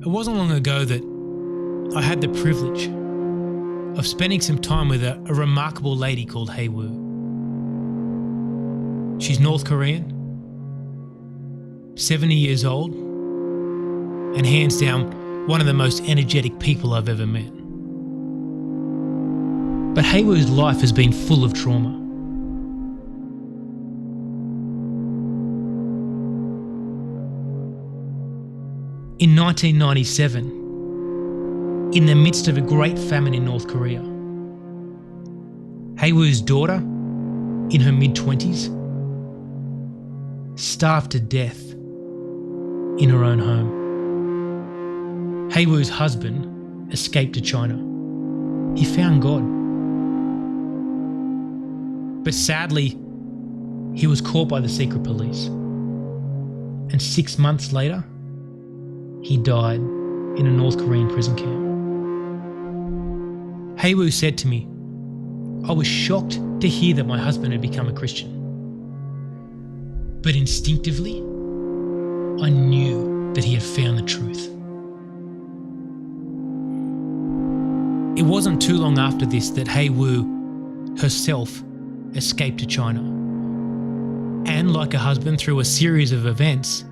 It wasn't long ago that I had the privilege of spending some time with a remarkable lady called Hea Woo. She's North Korean, 70 years old, and hands down one of the most energetic people I've ever met. But Hea Woo's life has been full of trauma. In 1997, in the midst of a great famine in North Korea, Hea Woo's daughter, in her mid-20s, starved to death in her own home. Hea Woo's husband escaped to China. He found God. But sadly, he was caught by the secret police. And 6 months later, he died in a North Korean prison camp. Hea Woo said to me, "I was shocked to hear that my husband had become a Christian. But instinctively, I knew that he had found the truth." It wasn't too long after this that Hea Woo herself escaped to China, and like her husband, through a series of events,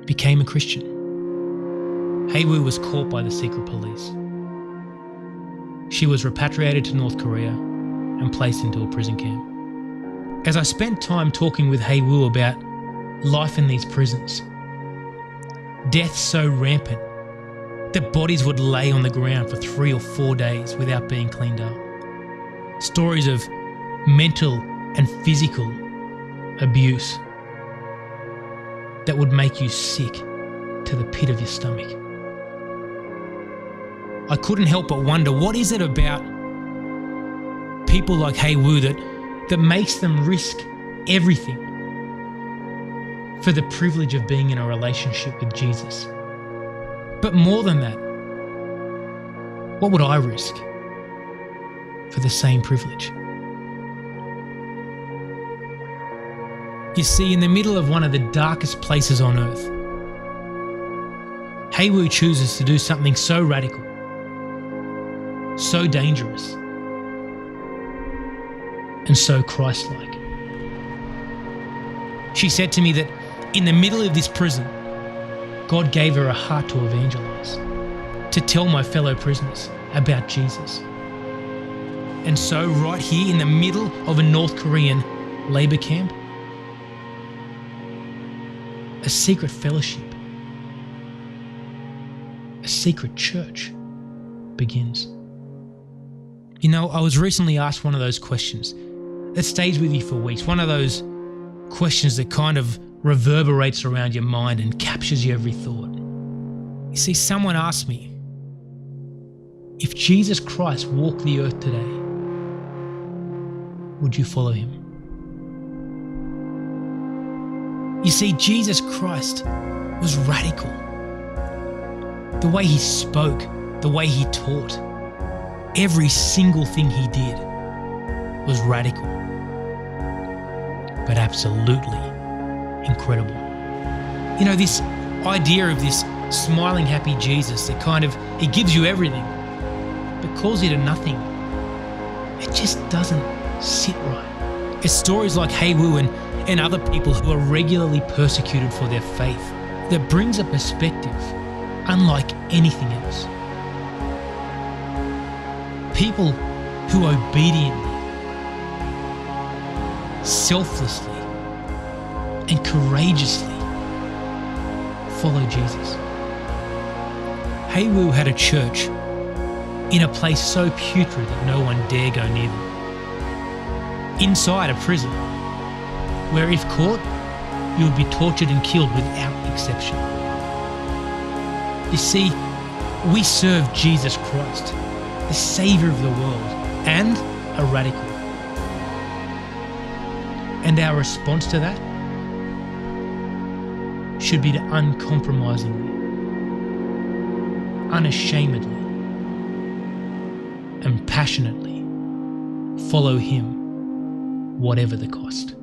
became a Christian. Hea Woo was caught by the secret police. She was repatriated to North Korea and placed into a prison camp. As I spent time talking with Hea Woo about life in these prisons, death so rampant that bodies would lay on the ground for 3 or 4 days without being cleaned up. Stories of mental and physical abuse that would make you sick to the pit of your stomach. I couldn't help but wonder, what is it about people like Hea Woo that makes them risk everything for the privilege of being in a relationship with Jesus? But more than that, what would I risk for the same privilege? You see, in the middle of one of the darkest places on earth, Hea Woo chooses to do something so radical, so dangerous, and so Christ-like. She said to me that in the middle of this prison, God gave her a heart to evangelize, to tell my fellow prisoners about Jesus. And so right here in the middle of a North Korean labor camp, a secret fellowship, a secret church begins. You know, I was recently asked one of those questions that stays with you for weeks, one of those questions that kind of reverberates around your mind and captures your every thought. You see, someone asked me, if Jesus Christ walked the earth today, would you follow him? You see, Jesus Christ was radical. The way he spoke, the way he taught, every single thing he did was radical, but absolutely incredible. You know, this idea of this smiling, happy Jesus that he gives you everything, but calls you to nothing, it just doesn't sit right. It's stories like Hea Woo and other people who are regularly persecuted for their faith that brings a perspective unlike anything else. People who obediently, selflessly, and courageously follow Jesus. Hea Woo had a church in a place so putrid that no one dare go near them. Inside a prison, where if caught, you would be tortured and killed without exception. You see, we serve Jesus Christ, the Saviour of the world, and a radical. And our response to that should be to uncompromisingly, unashamedly, and passionately follow him, whatever the cost.